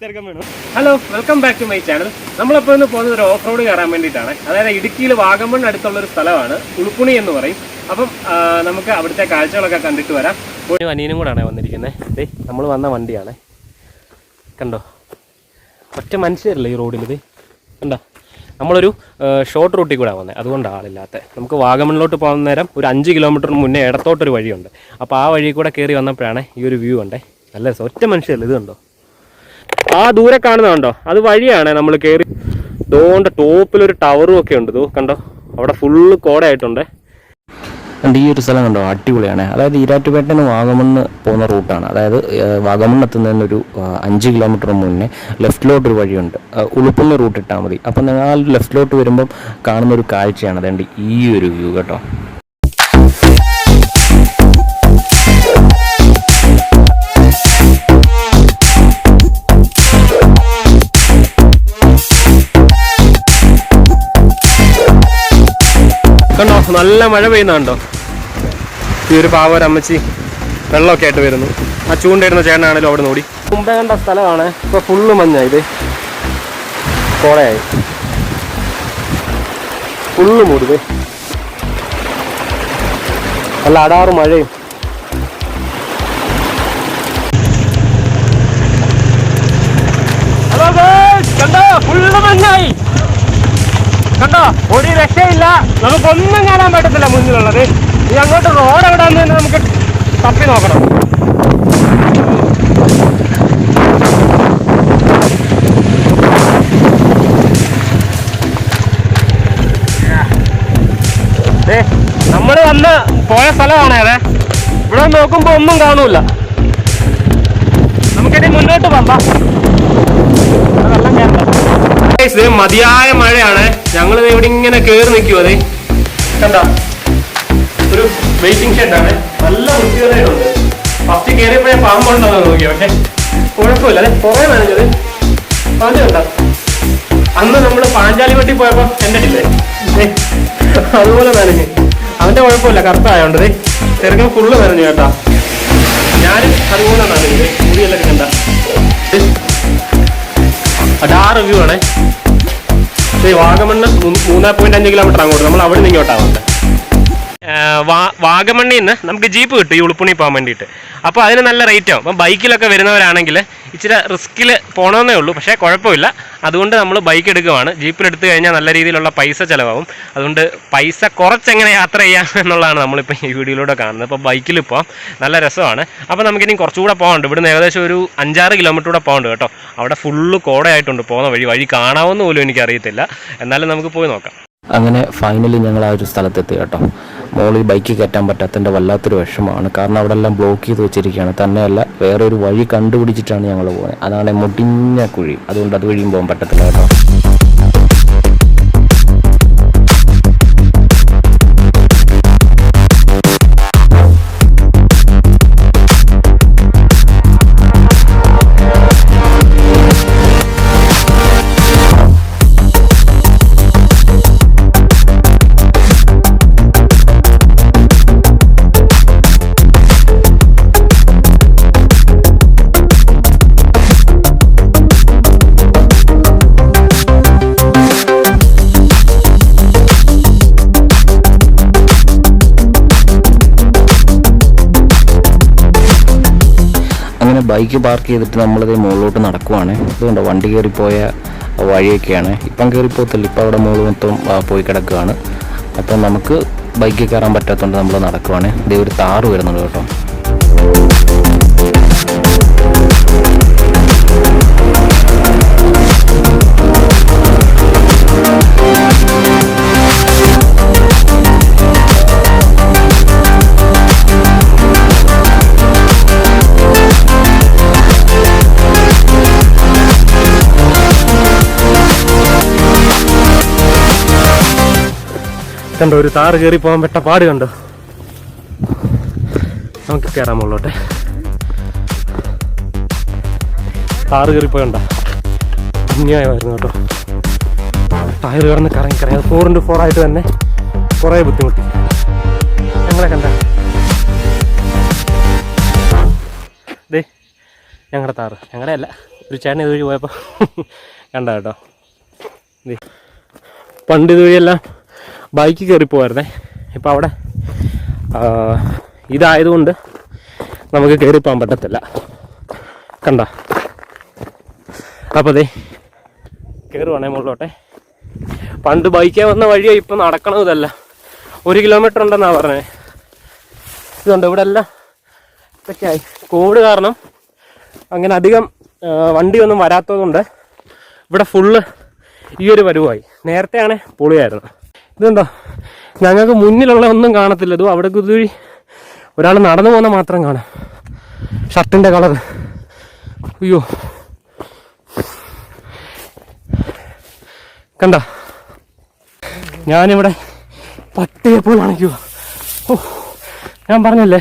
Hello, welcome back to my channel. നമ്മളിപ്പോൾ ഇന്ന് പോകുന്നത് ഒരു ഓഫ് റോഡ് കയറാൻ വേണ്ടിയിട്ടാണ്. അതായത് ഇടുക്കിയിൽ വാഗമൺ അടുത്തുള്ളൊരു സ്ഥലമാണ്, ഉളുപ്പുണി എന്ന് പറയും. അപ്പം നമുക്ക് അവിടുത്തെ കാഴ്ചകളൊക്കെ കണ്ടിട്ട് വരാം. ഒരു അനിയനും കൂടാണ് വന്നിരിക്കുന്നത്. നമ്മൾ വന്ന വണ്ടിയാണ്, കണ്ടോ? ഒറ്റ മനുഷ്യരല്ല ഈ റോഡിൽ. ഇത് കണ്ടോ? നമ്മളൊരു ഷോർട്ട് റൂട്ടിൽ കൂടെ വന്നത്, അതുകൊണ്ടാണ് ആളില്ലാത്ത. നമുക്ക് വാഗമണിലോട്ട് പോകുന്ന നേരം ഒരു 5 കിലോമീറ്ററിന് മുന്നേ ഇടത്തോട്ടൊരു വഴിയുണ്ട്. അപ്പോൾ ആ വഴി കൂടെ കയറി വന്നപ്പോഴാണ് ഈ ഒരു വ്യൂ ഉണ്ടേ. നല്ല രസം. ഒറ്റ മനുഷ്യരല്ല. ഇത് കണ്ടോ? ആ ദൂരെ കാണുന്നുണ്ടോ? അത് വഴിയാണ് നമ്മൾ കയറി. ഇതുകൊണ്ട് ടോപ്പിലൊരു ടവറും ഒക്കെ ഉണ്ട്. കണ്ടോ? അവിടെ ഫുള്ള് കോടയായിട്ടുണ്ട്. ഈ ഒരു സ്ഥലം കണ്ടോ? അടിപൊളിയാണ്. അതായത് ഈരാറ്റുപേട്ടയിൽ നിന്ന് വാഗമണ്ണ് പോകുന്ന റൂട്ടാണ്. അതായത് വാഗമണ്ണ് എത്തുന്നതിനൊരു 5 കിലോമീറ്റർ മുന്നേ ലെഫ്റ്റിലോട്ടൊരു വഴിയുണ്ട്. ഉളുപ്പുണ്ണി റൂട്ട് ഇട്ടാൽ മതി. അപ്പം നിങ്ങൾ ലെഫ്റ്റിലോട്ട് വരുമ്പം കാണുന്നൊരു കാഴ്ചയാണ് അതുകൊണ്ട് ഈ ഒരു വ്യൂ കേട്ടോ. കണ്ടോ? നല്ല മഴ പെയ്യുന്നുണ്ടോ? ഈ ഒരു പാവൊരമ്മച്ചി വെള്ളമൊക്കെ ആയിട്ട് വരുന്നു. ആ ചൂണ്ടയിടുന്ന ചേട്ടനാണല്ലോ അവിടെ നോടി. മുമ്പേ കണ്ട സ്ഥലമാണ്, ഇപ്പോൾ ഫുള്ള് മഞ്ഞായി. ഇത് കോടയായി, ഫുള്ള് മൂടിത്. നല്ല അടാറ് മഴയും. ഹലോ കണ്ടോ? ഫുള്ള് മഞ്ഞായി. കണ്ടോ? ഒരു രക്ഷയില്ല. നമുക്കൊന്നും കാണാൻ പറ്റത്തില്ല മുന്നിലുള്ളത്. ഇനി അങ്ങോട്ട് റോഡ് എവിടെയാന്ന് തന്നെ നമുക്ക് തപ്പി നോക്കണം. നമ്മൾ വന്ന് പോയ സ്ഥലമാണ് അതെ. ഇവിടെ നോക്കുമ്പോ ഒന്നും കാണൂല. നമുക്കിനി മുന്നോട്ട് പോകാം. വെള്ളം കയറണം. മതിയായ മഴയാണ്. ഞങ്ങളിത് ഇവിടെ ഇങ്ങനെ കയറി നിൽക്കും. അതെ കണ്ടോ? ഒരു വെയിറ്റിംഗ് ഷെഡാണ്. നല്ല വൃത്തികേടുണ്ട്. ഫസ്റ്റ് കയറിയപ്പോഴേ പാമ്പുണ്ടോ നോക്കി, പക്ഷെ കുഴപ്പമില്ല. അതെ കുറെ നനഞ്ഞത് പാല് കണ്ടോ? അന്ന് നമ്മൾ പാഞ്ചാലിപ്പെട്ടി പോയപ്പോ കണ്ടിട്ടില്ലേ? അതുപോലെ നനഞ്ഞ്. അവന്റെ കുഴപ്പമില്ല, കറുത്തായോണ്ട് ചെറുക്കൻ ഫുള്ള് നനഞ്ഞു കേട്ടോ. ഞാനും അതുപോലെ നനഞ്ഞത്. മുടിയെല്ലാം കണ്ട അടാറ് വ്യൂ ആണേ. വാഗമണ്ണ് 3.5 കിലോമീറ്റർ അങ്ങോട്ട്. നമ്മൾ അവിടെ നിന്ന് ഇങ്ങോട്ടാണ് വന്നത്. വാഗമണ്ണിൽ നിന്ന് നമുക്ക് ജീപ്പ് കിട്ടും ഈ ഉളുപ്പുണ്ണി പോകാൻ വേണ്ടിയിട്ട്. അപ്പോൾ അതിന് നല്ല റേറ്റ് ആവും. അപ്പം ബൈക്കിലൊക്കെ വരുന്നവരാണെങ്കിൽ ഇച്ചിരി റിസ്കിൽ പോകണമെന്നേ ഉള്ളൂ, പക്ഷേ കുഴപ്പമില്ല. അതുകൊണ്ട് നമ്മൾ ബൈക്ക് എടുക്കുകയാണ്. ജീപ്പിലെടുത്ത് കഴിഞ്ഞാൽ നല്ല രീതിയിലുള്ള പൈസ ചിലവാകും. അതുകൊണ്ട് പൈസ കുറച്ചെങ്ങനെ യാത്ര ചെയ്യാം എന്നുള്ളതാണ് നമ്മളിപ്പോൾ ഈ വീഡിയോയിലൂടെ കാണുന്നത്. അപ്പോൾ ബൈക്കിൽ പോകാം, നല്ല രസമാണ്. അപ്പോൾ നമുക്കിനി കുറച്ചുകൂടെ പോകാനുണ്ട്. ഇവിടുന്ന് ഏകദേശം ഒരു 5-6 കിലോമീറ്റർ കൂടെ പോകണ്ട് കേട്ടോ. അവിടെ ഫുള്ള് കോടയായിട്ടുണ്ട്. പോകുന്ന വഴി കാണാമെന്ന് പോലും എനിക്കറിയത്തില്ല. എന്നാലും നമുക്ക് പോയി നോക്കാം. അങ്ങനെ ഫൈനലി ഞങ്ങൾ ആ ഒരു സ്ഥലത്തെത്തി കേട്ടോ. മോളിൽ ബൈക്ക് കയറ്റാൻ പറ്റാത്തതിൻ്റെ വല്ലാത്തൊരു വിഷമമാണ്. കാരണം അവിടെ എല്ലാം ബ്ലോക്ക് ചെയ്ത് വെച്ചിരിക്കുകയാണ്. തന്നെയല്ല വേറെ ഒരു വഴി കണ്ടുപിടിച്ചിട്ടാണ് ഞങ്ങൾ പോകുന്നത്. അതാണ് മുടിഞ്ഞ കുഴി. അതുകൊണ്ട് അതുവഴിയും പോകാൻ പറ്റത്തില്ല കേട്ടോ. ബൈക്ക് പാർക്ക് ചെയ്തിട്ട് നമ്മളിത് മുകളിലോട്ട് നടക്കുവാണ്. അതുകൊണ്ട് വണ്ടി കയറിപ്പോയ വഴിയൊക്കെയാണ്. ഇപ്പം കയറിപ്പോകത്തില്ല, ഇപ്പം അവിടെ മുകളിൽ മൊത്തം പോയി കിടക്കുകയാണ്. അപ്പം നമുക്ക് ബൈക്ക് കയറാൻ പറ്റാത്തതുകൊണ്ട് നമ്മൾ നടക്കുവാണ്. ഇതേ ഒരു താറ് വരുന്നുണ്ട് കേട്ടോ. കണ്ടോ? ഒരു താറ് കയറി പോകാൻ പറ്റ പാട് കണ്ടോ? നമുക്ക് കയറാൻ മുകളിലോട്ടെ. താറ് കയറി പോയണ്ട അന്യായമായിരുന്നു കേട്ടോ. ടയർ കിടന്ന് കറങ്ങി 4x4 ആയിട്ട് തന്നെ കുറേ ബുദ്ധിമുട്ടി. ഞങ്ങളെ കണ്ട ഞങ്ങളുടെ താറ്, ഞങ്ങളുടെ അല്ല, ഒരു ചേട്ടൻ ഇതുവഴി പോയപ്പോൾ കണ്ട കേട്ടോ. പണ്ട് ഇതുവഴിയെല്ലാം ബൈക്ക് കയറി പോകായിരുന്നേ. ഇപ്പം അവിടെ ഇതായതുകൊണ്ട് നമുക്ക് കയറി പോകാൻ പറ്റത്തില്ല. കണ്ട. അപ്പോൾ അതെ കയറുവാണേ മുകളിലോട്ടെ. പണ്ട് ബൈക്കേ വന്ന വഴിയാണ് ഇപ്പം നടക്കണതല്ല. 1 കിലോമീറ്റർ ഉണ്ടെന്നാണ് പറഞ്ഞത്. ഇതുണ്ട് ഇവിടെ എല്ലാം ഇതൊക്കെയായി. കോവിഡ് കാരണം അങ്ങനെ അധികം വണ്ടിയൊന്നും വരാത്തതുകൊണ്ട് ഇവിടെ ഫുള്ള് ഈ ഒരു പരുവായി. നേരത്തെയാണ് പൊളിയായിരുന്നു. ഇതുണ്ടോ, ഞങ്ങൾക്ക് മുന്നിലുള്ള ഒന്നും കാണത്തില്ല. ഇതും അവിടെ കുതിരി ഒരാൾ നടന്നു പോകുന്ന മാത്രം കാണാം. ഷർട്ടിൻ്റെ കളർ അയ്യോ കണ്ട. ഞാനിവിടെ പട്ടിയെ പോലെ അണയ്ക്കുക. ഓ, ഞാൻ പറഞ്ഞല്ലേ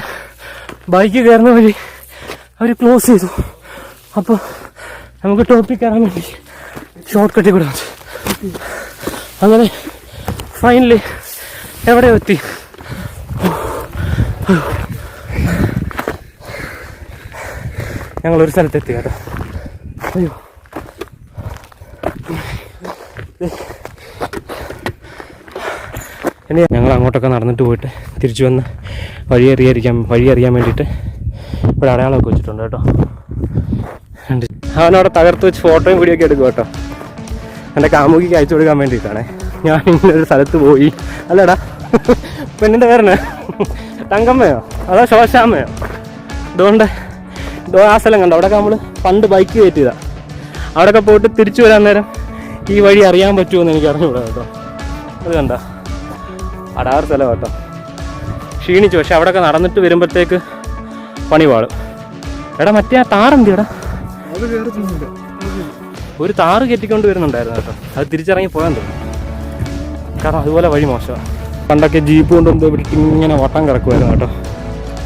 ബൈക്ക് കയറുന്ന വഴി അവർ ക്ലോസ് ചെയ്തു. അപ്പോൾ നമുക്ക് ടോപ്പിൽ കയറാൻ വേണ്ടി ഷോർട്ട് കട്ടിൽ കൂടെ അങ്ങനെ ഫൈനലി എവിടെ എത്തി. ഞങ്ങളൊരു സ്ഥലത്തെത്തി കേട്ടോ. അയ്യോ ഇനി ഞങ്ങൾ അങ്ങോട്ടൊക്കെ നടന്നിട്ട് പോയിട്ട് തിരിച്ചു വന്ന് വഴി അറിയാൻ വേണ്ടിയിട്ട് ഇവിടെ അടയാളമൊക്കെ വെച്ചിട്ടുണ്ട് കേട്ടോ. അവനവിടെ തകർത്ത് വെച്ച് ഫോട്ടോയും വീഡിയോ ഒക്കെ എടുക്കും കേട്ടോ. എൻ്റെ കാമുകിക്ക് അയച്ചു കൊടുക്കാൻ വേണ്ടിയിട്ടാണ്. ഞാൻ ഇങ്ങനൊരു സ്ഥലത്ത് പോയി. അല്ലടാ, പെണ്ണിൻ്റെ പേരനെ തങ്കമ്മയോ അതോ ശോശാമ്മയോ? അതുകൊണ്ട് ആ സ്ഥലം കണ്ടോ, അവിടെയൊക്കെ നമ്മൾ പണ്ട് ബൈക്ക് കയറ്റിയതാണ്. അവിടെയൊക്കെ പോയിട്ട് തിരിച്ചു വരാൻ നേരം ഈ വഴി അറിയാൻ പറ്റുമെന്ന് എനിക്ക് അറിഞ്ഞുകൂടാ കേട്ടോ. അത് കണ്ട അടാറ് സ്ഥലം കേട്ടോ. ക്ഷീണിച്ചു. പക്ഷെ അവിടെയൊക്കെ നടന്നിട്ട് വരുമ്പോഴത്തേക്ക് പണി പാടും. എടാ മറ്റേ ആ താറെന്തിയടാ? ഒരു താറ് കെട്ടിക്കൊണ്ട് വരുന്നുണ്ടായിരുന്നു കേട്ടോ. അത് തിരിച്ചിറങ്ങി പോകാൻ തോന്നുന്നു. കാരണം അതുപോലെ വഴി മോശമാണ്. പണ്ടൊക്കെ ജീപ്പ് കൊണ്ടുവന്ന് ഇവിടെ ഇങ്ങനെ വട്ടം കിടക്കുമായിരുന്നു കേട്ടോ.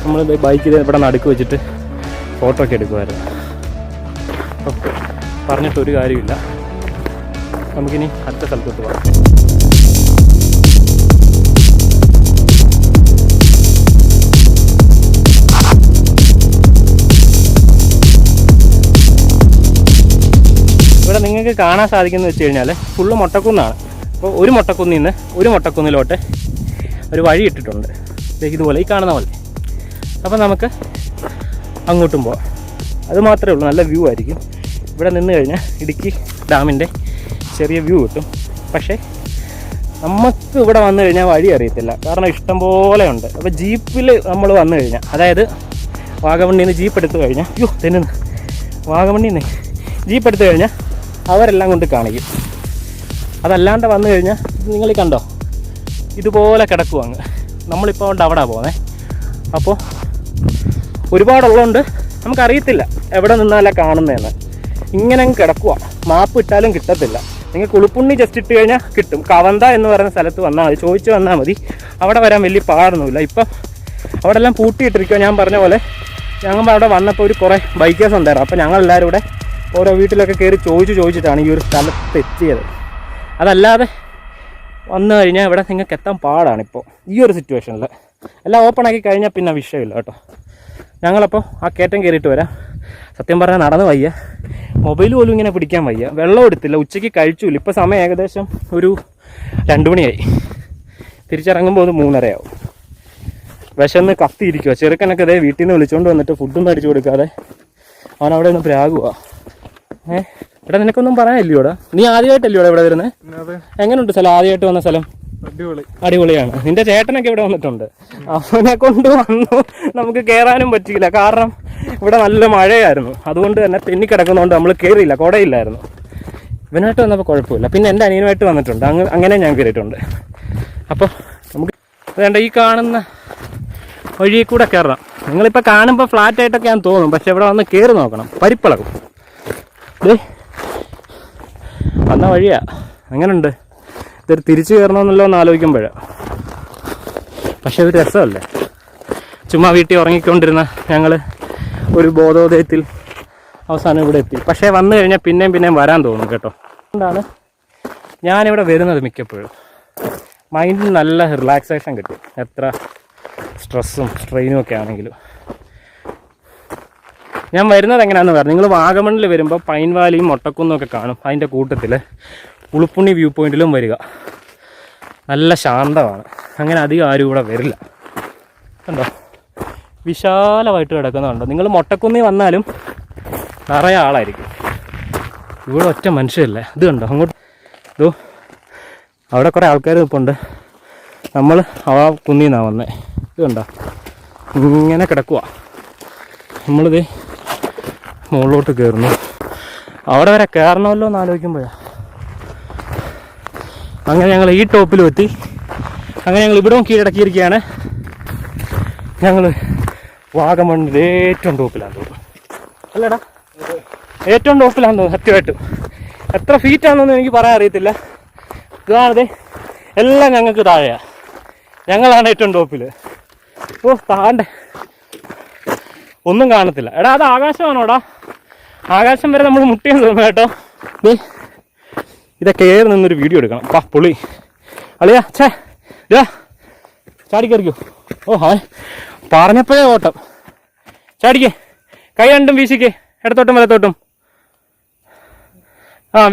നമ്മൾ ബൈക്കിൽ ഇവിടെ നടുക്ക് വെച്ചിട്ട് ഫോട്ടോ ഒക്കെ എടുക്കുമായിരുന്നു. പറഞ്ഞിട്ടൊരു കാര്യമില്ല. നമുക്കിനി അടുത്ത സ്ഥലത്തോട്ട് പോകാം. ഇവിടെ നിങ്ങൾക്ക് കാണാൻ സാധിക്കുന്നത് വെച്ച് കഴിഞ്ഞാൽ ഫുള്ള് മൊട്ടക്കുന്നാണ്. അപ്പോൾ ഒരു മൊട്ടക്കുന്നിൽ നിന്ന് ഒരു മൊട്ടക്കുന്നിലോട്ട് ഒരു വഴി ഇട്ടിട്ടുണ്ട്. ഇതുപോലെ ഈ കാണുന്ന പോലെ. അപ്പോൾ നമുക്ക് അങ്ങോട്ടും പോവാം. അത് മാത്രമേ ഉള്ളൂ. നല്ല വ്യൂ ആയിരിക്കും. ഇവിടെ നിന്ന് കഴിഞ്ഞാൽ ഇടുക്കി ഡാമിൻ്റെ ചെറിയ വ്യൂ കിട്ടും. പക്ഷേ നമുക്ക് ഇവിടെ വന്നു കഴിഞ്ഞാൽ വഴി അറിയത്തില്ല. കാരണം ഇഷ്ടം പോലെ ഉണ്ട്. അപ്പോൾ ജീപ്പിൽ നമ്മൾ വന്നു കഴിഞ്ഞാൽ, അതായത് വാഗമണ്ണിൽ നിന്ന് ജീപ്പ് എടുത്തു കഴിഞ്ഞാൽ, വാഗമണ്ണിൽ നിന്ന് ജീപ്പ് എടുത്തു കഴിഞ്ഞാൽ അവരെല്ലാം കൊണ്ട് കാണിക്കും. അതല്ലാണ്ട് വന്നു കഴിഞ്ഞാൽ നിങ്ങൾ കണ്ടോ ഇതുപോലെ കിടക്കും അങ്ങ്. നമ്മളിപ്പോൾ കൊണ്ട് അവിടെ പോകുന്നത്. അപ്പോൾ ഒരുപാടുള്ളതുകൊണ്ട് നമുക്കറിയത്തില്ല എവിടെ നിന്നാലേ കാണുന്നതെന്ന്. ഇങ്ങനെ അങ്ങ് കിടക്കുക. മാപ്പ് ഇട്ടാലും കിട്ടത്തില്ല. നിങ്ങൾക്ക് ഉളുപ്പുണ്ണി ജസ്റ്റ് ഇട്ട് കഴിഞ്ഞാൽ കിട്ടും. കവന്ത എന്ന് പറയുന്ന സ്ഥലത്ത് വന്നാൽ മതി. ചോദിച്ചു വന്നാൽ മതി. അവിടെ വരാൻ വലിയ പാടൊന്നുമില്ല. ഇപ്പം അവിടെ എല്ലാം പൂട്ടിയിട്ടിരിക്കുക. ഞാൻ പറഞ്ഞ പോലെ ഞങ്ങൾ അവിടെ വന്നപ്പോൾ ഒരു കുറേ ബൈക്കേഴ്സ് ഉണ്ടായിരുന്നു. അപ്പോൾ ഞങ്ങളെല്ലാവരും ഇവിടെ ഓരോ വീട്ടിലൊക്കെ കയറി ചോദിച്ചിട്ടാണ് ഈ ഒരു സ്ഥലത്ത് എത്തിയത്. അതല്ലാതെ വന്നു കഴിഞ്ഞാൽ ഇവിടെ നിങ്ങൾക്ക് എത്താൻ പാടാണിപ്പോൾ ഈ ഒരു സിറ്റുവേഷനിൽ. എല്ലാം ഓപ്പണാക്കി കഴിഞ്ഞാൽ പിന്നെ വിഷയമില്ല കേട്ടോ. ഞങ്ങളപ്പോൾ ആ കയറ്റം കയറിയിട്ട് വരാം. സത്യം പറഞ്ഞാൽ നടന്ന് വയ്യ. മൊബൈൽ പോലും ഇങ്ങനെ പിടിക്കാൻ വയ്യ. വെള്ളം എടുത്തില്ല. ഉച്ചയ്ക്ക് കഴിച്ചില്ല. ഇപ്പോൾ സമയം ഏകദേശം ഒരു 2 മണിയായി. തിരിച്ചിറങ്ങുമ്പോൾ ഒരു 3:30 ആവും. വിശന്ന് കത്തിയിരിക്കുക. ചെറുക്കനൊക്കെ അതേ വീട്ടിൽ നിന്ന് വിളിച്ചുകൊണ്ട് വന്നിട്ട് ഫുഡൊന്നും അടിച്ചു കൊടുക്കാതെ അവൻ അവിടെ ഒന്ന് പ്രാകുക. ഇവിടെ നിനക്കൊന്നും പറയാനില്ലയോടാ? നീ ആദ്യമായിട്ടല്ലയോടാ ഇവിടെ വരുന്നത്? എങ്ങനെയുണ്ട് സ്ഥലം? ആദ്യമായിട്ട് വന്ന സ്ഥലം അടിപൊളിയാണ്. നിന്റെ ചേട്ടനൊക്കെ ഇവിടെ വന്നിട്ടുണ്ട്. അവനെ കൊണ്ട് വന്നു. നമുക്ക് കയറാനും പറ്റിയില്ല. കാരണം ഇവിടെ നല്ല മഴയായിരുന്നു. അതുകൊണ്ട് തന്നെ തെന്നിക്കിടക്കുന്നതുകൊണ്ട് നമ്മൾ കയറിയില്ല. കുടയില്ലായിരുന്നു. ഇവനായിട്ട് വന്നപ്പോൾ കുഴപ്പമില്ല. പിന്നെ എൻ്റെ അനിയനുമായിട്ട് വന്നിട്ടുണ്ട്. അങ്ങനെ ഞാൻ കയറിയിട്ടുണ്ട്. അപ്പോൾ നമുക്ക് വേണ്ട ഈ കാണുന്ന വഴിയിൽ കൂടെ കയറാം. നിങ്ങളിപ്പോൾ കാണുമ്പോൾ ഫ്ലാറ്റായിട്ടൊക്കെ ഞാൻ തോന്നും. പക്ഷെ ഇവിടെ വന്ന് കയറി നോക്കണം. പരിപ്പിളകും. വന്ന വഴിയാ. എങ്ങനെയുണ്ട്? ഇതൊരു തിരിച്ചു കയറണമെന്നല്ലോ എന്ന് ആലോചിക്കുമ്പോഴാണ്. പക്ഷെ ഒരു രസമല്ലേ? ചുമ്മാ വീട്ടിൽ ഉറങ്ങിക്കൊണ്ടിരുന്ന ഞങ്ങൾ ഒരു ബോധോദയത്തിൽ അവസാനം ഇവിടെ എത്തി. പക്ഷേ വന്നു കഴിഞ്ഞാൽ പിന്നെയും വരാൻ തോന്നും കേട്ടോ. അതുകൊണ്ടാണ് ഞാനിവിടെ വരുന്നത് മിക്കപ്പോഴും. മൈൻഡിന് നല്ല റിലാക്സേഷൻ കിട്ടും. എത്ര സ്ട്രെസ്സും സ്ട്രെയിനും ഒക്കെ ആണെങ്കിലും. ഞാൻ വരുന്നത് എങ്ങനെയാണെന്ന് പറഞ്ഞു. നിങ്ങൾ വാഗമണ്ണിൽ വരുമ്പോൾ പൈൻ വാലിയും മൊട്ടക്കുന്നും ഒക്കെ കാണും. അതിൻ്റെ കൂട്ടത്തിൽ ഉളുപ്പുണ്ണി വ്യൂ പോയിന്റിലും വരിക. നല്ല ശാന്തമാണ്. അങ്ങനെ അധികം ആരും ഇവിടെ വരില്ല. കണ്ടോ വിശാലമായിട്ട് കിടക്കുന്നുണ്ടോ. നിങ്ങൾ മൊട്ടക്കുന്നി വന്നാലും നിറയെ ആളായിരിക്കും. ഇവിടെ ഒറ്റ മനുഷ്യരില്ല. ഇത് കണ്ടോ അങ്ങോട്ട് ഇതോ അവിടെ കുറേ ആൾക്കാർ നിൽപ്പുണ്ട്. നമ്മൾ ആ കുന്നിൽ നിന്നാണ് വന്നത്. ഇത് കണ്ടോ ഇങ്ങനെ കിടക്കുക. നമ്മളിത് മുകളിലോട്ട് കയറുന്നു. അവിടെ വരെ കയറണമല്ലോ എന്ന് ആലോചിക്കുമ്പോഴാണ്. അങ്ങനെ ഞങ്ങൾ ഈ ടോപ്പിലും എത്തി. അങ്ങനെ ഞങ്ങൾ ഇവിടവും കീഴടക്കിയിരിക്കുകയാണ്. ഞങ്ങൾ വാഗമണ്ണിൻ്റെ ഏറ്റവും ടോപ്പിലാന്ന് തോന്നുന്നു. അല്ലേടാ ഏറ്റവും ടോപ്പിലാന്ന് തോന്നുന്നു സത്യമായിട്ടും. എത്ര ഫീറ്റാണെന്നൊന്നും എനിക്ക് പറയാൻ അറിയത്തില്ല. ഇതാണത് എല്ലാം ഞങ്ങൾക്ക് താഴെയാണ്. ഞങ്ങളാണ് ഏറ്റവും ടോപ്പിൽ. ഓ താണ്ടെ ഒന്നും കാണത്തില്ല. എടാ അത് ആകാശമാണോടാ? ആകാശം വരെ നമ്മൾ മുട്ടിയെന്ന് തോന്നുന്നു കേട്ടോ. ഇതൊക്കെ ഏറി നിന്നൊരു വീഡിയോ എടുക്കണം. പാ പൊളി അളിയാ. ചാടിക്കറിക്കോ. ഓ ഹായ് പറഞ്ഞപ്പോഴേ ഓട്ടം. ചാടിക്കേ. കൈ രണ്ടും വീശിക്കേ. ഇടത്തോട്ടും വലത്തോട്ടും.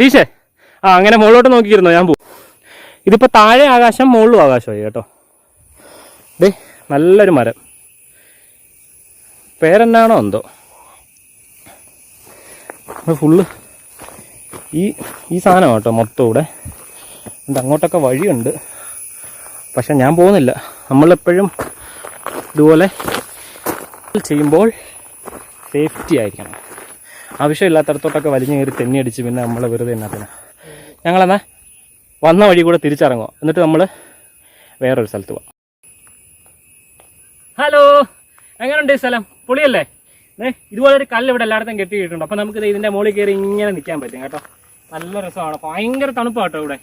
വീശേ. അങ്ങനെ മുകളിലോട്ട് നോക്കിയിരുന്നോ? ഞാൻ പോവും. ഇതിപ്പോൾ താഴെ ആകാശം മുകളിലും ആകാശമായി കേട്ടോ. നല്ലൊരു മരം. പേരെന്നാണോ എന്തോ. ഫുള്ള് ഈ സാധനം കേട്ടോ മൊത്തം ഇവിടെ. അങ്ങോട്ടൊക്കെ വഴിയുണ്ട്. പക്ഷെ ഞാൻ പോകുന്നില്ല. നമ്മളെപ്പോഴും ഇതുപോലെ ചെയ്യുമ്പോൾ സേഫ്റ്റി ആയിരിക്കണം. ആവശ്യമില്ലാത്തടത്തോട്ടൊക്കെ വലിഞ്ഞു കയറി തെന്നിയടിച്ച് പിന്നെ നമ്മളെ വെറുതെ എന്നാത്തിന്. ഞങ്ങളെന്നാൽ വന്ന വഴി കൂടെ തിരിച്ചിറങ്ങുക. എന്നിട്ട് നമ്മൾ വേറൊരു സ്ഥലത്ത് പോവാം. ഹലോ, എങ്ങനെയുണ്ട് ഈ സ്ഥലം? പൊളിയല്ലേ? ഇതുപോലെ ഒരു കല്ല് ഇവിടെ എല്ലായിടത്തും കെട്ടിയിട്ടുണ്ട്. അപ്പോൾ നമുക്കിത് ഇതിൻ്റെ മുകളിൽ കയറി ഇങ്ങനെ നിൽക്കാൻ പറ്റും കേട്ടോ. നല്ല രസമാണ്. ഭയങ്കര തണുപ്പാണ് കേട്ടോ ഇവിടെ.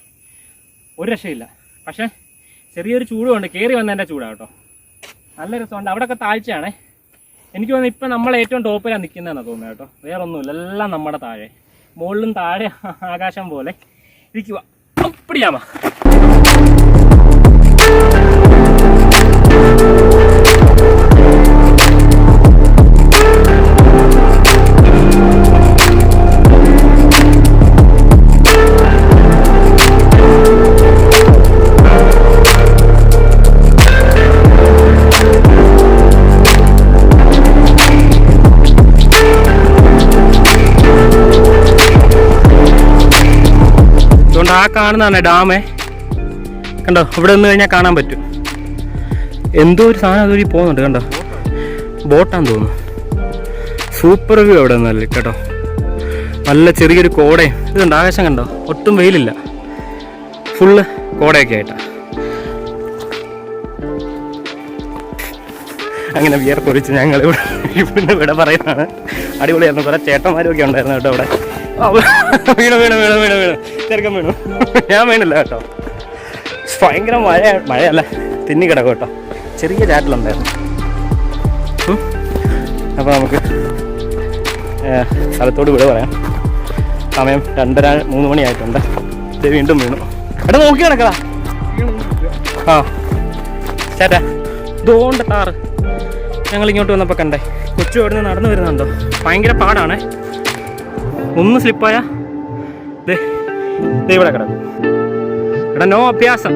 ഒരു രക്ഷയില്ല. പക്ഷേ ചെറിയൊരു ചൂടുമുണ്ട്. കയറി വന്നതിൻ്റെ ചൂടാണ് കേട്ടോ. നല്ല രസമുണ്ട്. അവിടെയൊക്കെ താഴ്ചയാണേ. എനിക്ക് തോന്നുന്നു ഇപ്പം നമ്മൾ ഏറ്റവും ടോപ്പിലാണ് നിൽക്കുന്നതെന്നാണ് തോന്നുന്നത് കേട്ടോ. വേറെ ഒന്നുമില്ല. എല്ലാം നമ്മുടെ താഴെ. മുകളിലും താഴെ ആകാശം പോലെ ഇരിക്കുക. അപ്പടിയാമ ആ കാണുന്നതാണ് ഡാമേ. കണ്ടോ ഇവിടെ നിന്ന് കഴിഞ്ഞാൽ കാണാൻ പറ്റും. എന്തോ ഒരു സാധനം അതുവഴി പോകുന്നുണ്ട്. കണ്ടോ ബോട്ടാന്ന് തോന്നുന്നു. സൂപ്പർ വ്യൂ അവിടെ നിന്നല്ലേ കേട്ടോ. നല്ല ചെറിയൊരു കോടയും ഇതുണ്ട്. ആകാശം കണ്ടോ, ഒട്ടും വെയിലില്ല. ഫുള്ള് കോടയൊക്കെ ആയിട്ടാ. അങ്ങനെ വിയർപ്പൊരിച്ച് ഞങ്ങൾ ഇവിടുന്ന് ഇവിടെ പറയുന്നതാണ്. അടിപൊളിയായിരുന്നു. കുറേ ചേട്ടന്മാരും ഒക്കെ ഉണ്ടായിരുന്നു കേട്ടോ അവിടെ. വീണു ചെറുക്കം വീണു. ഞാൻ വീണില്ല കേട്ടോ. ഭയങ്കര മഴയല്ല, തിന്നി കിടക്കും കേട്ടോ. ചെറിയ ചാറ്റിലുണ്ടായിരുന്നു. അപ്പോൾ നമുക്ക് സ്ഥലത്തോട് ഇവിടെ പറയാം. സമയം 2:30-3 മണിയായിട്ടുണ്ട്. ഇത് വീണ്ടും വീണു. എടാ നോക്കി കിടക്കടാ. ചേട്ടാ ഇതുകൊണ്ട് താറ് ഞങ്ങളിങ്ങോട്ട് വന്നപ്പോൾ കണ്ടേ. കൊച്ചു അവിടെ നിന്ന് നടന്നു വരുന്നുണ്ടോ. ഭയങ്കര പാടാണേ. ഒന്ന് സ്ലിപ്പായ ഇവിടെ കിടക്കും. എടാ നോ അഭ്യാസം.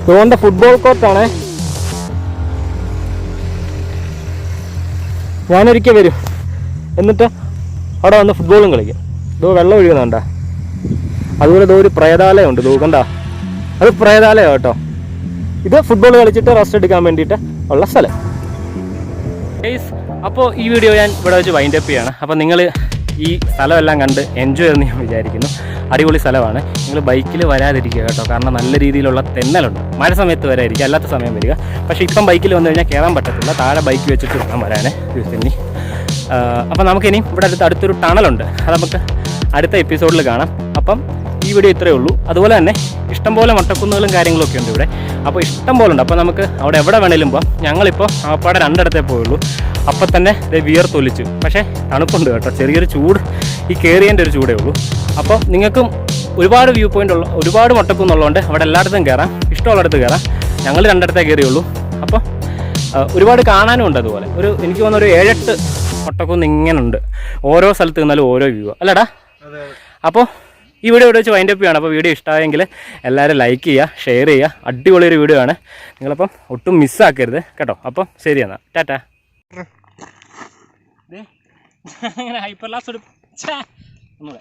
ഇതുകൊണ്ട് ഫുട്ബോൾ കോർട്ടാണ്. ഞാനൊരിക്കൽ വരും, എന്നിട്ട് അവിടെ വന്ന് ഫുട്ബോളും കളിക്കും. ഇതോ വെള്ളം ഒഴുകുന്നുണ്ട. അതുപോലെ ഇതോ ഒരു പ്രേതാലയമുണ്ട്. കണ്ട, അത് പ്രേതാലയം കേട്ടോ. ഇത് ഫുട്ബോൾ കളിച്ചിട്ട് റെസ്റ്റ് എടുക്കാൻ വേണ്ടിയിട്ട് ഉള്ള സ്ഥലം. അപ്പോൾ ഈ വീഡിയോ ഞാൻ ഇവിടെ വെച്ച് വൈൻഡ് അപ്പ് ചെയ്യാണ്. അപ്പോൾ നിങ്ങൾ ഈ സ്ഥലമെല്ലാം കണ്ട് എൻജോയ് ചെയ്യുമെന്ന് ഞാൻ വിചാരിക്കുന്നു. അടിപൊളി സ്ഥലമാണ്. നിങ്ങൾ ബൈക്കിൽ വരാതിരിക്കുക കേട്ടോ, കാരണം നല്ല രീതിയിലുള്ള തെന്നലുണ്ട്. മഴ സമയത്ത് വരാതിരിക്കുക, അല്ലാത്ത സമയം വരിക. പക്ഷേ ഇപ്പം ബൈക്കിൽ വന്നു കഴിഞ്ഞാൽ കയറാൻ പറ്റത്തില്ല, താഴെ ബൈക്ക് വെച്ചിട്ട് വേണം വരാൻ പിന്നെ. അപ്പോൾ നമുക്കിനി ഇവിടെ അടുത്തൊരു ടണലുണ്ട്, അത് നമുക്ക് അടുത്ത എപ്പിസോഡിൽ കാണാം. അപ്പം ഈ വീഡിയോ ഇത്രയേ ഉള്ളൂ. അതുപോലെ തന്നെ ഇഷ്ടംപോലെ മൊട്ടക്കുന്നുകളും കാര്യങ്ങളൊക്കെ ഉണ്ട് ഇവിടെ. അപ്പോൾ ഇഷ്ടം പോലെ ഉണ്ട്. അപ്പോൾ നമുക്ക് അവിടെ എവിടെ വേണേലും പോകാം. ഞങ്ങളിപ്പോൾ ആപ്പാടെ 2 ഇടത്തേ പോയുള്ളൂ. അപ്പം തന്നെ വിയർത്തൊലിച്ചു. പക്ഷേ തണുപ്പുണ്ട് കേട്ടോ, ചെറിയൊരു ചൂട്, ഈ കയറിയതിൻ്റെ ഒരു ചൂടേ ഉള്ളൂ. അപ്പോൾ നിങ്ങൾക്കും ഒരുപാട് വ്യൂ പോയിൻ്റ് ഉള്ള ഒരുപാട് മൊട്ടക്കുന്നുള്ളതുകൊണ്ട് അവിടെ എല്ലായിടത്തും കയറാം, ഇഷ്ടമുള്ളിടത്ത് കയറാം. ഞങ്ങൾ 2 ഇടത്തേ കയറിയുള്ളൂ. അപ്പോൾ ഒരുപാട് കാണാനും ഉണ്ട്. അതുപോലെ എനിക്ക് തോന്നുന്ന ഒരു 7-8 മൊട്ടക്കുന്ന് ഇങ്ങനെ ഉണ്ട്. ഓരോ സ്ഥലത്ത് നിന്നാലും ഓരോ വ്യൂ അല്ലടാ. അപ്പോൾ ഈ വീഡിയോ ഇവിടെ വെച്ച് വൈൻഡപ്പ് ചെയ്യണം. അപ്പോൾ വീഡിയോ ഇഷ്ടമായെങ്കിൽ എല്ലാവരും ലൈക്ക് ചെയ്യുക, ഷെയർ ചെയ്യുക. അടിപൊളിയൊരു വീഡിയോ ആണ്, നിങ്ങളപ്പം ഒട്ടും മിസ്സാക്കരുത് കേട്ടോ. അപ്പം ശരി എന്നാൽ ടാറ്റാ. അങ്ങനെ ഹൈപ്പർ ലാസ്റ്റ് ഒന്നുകൂടെ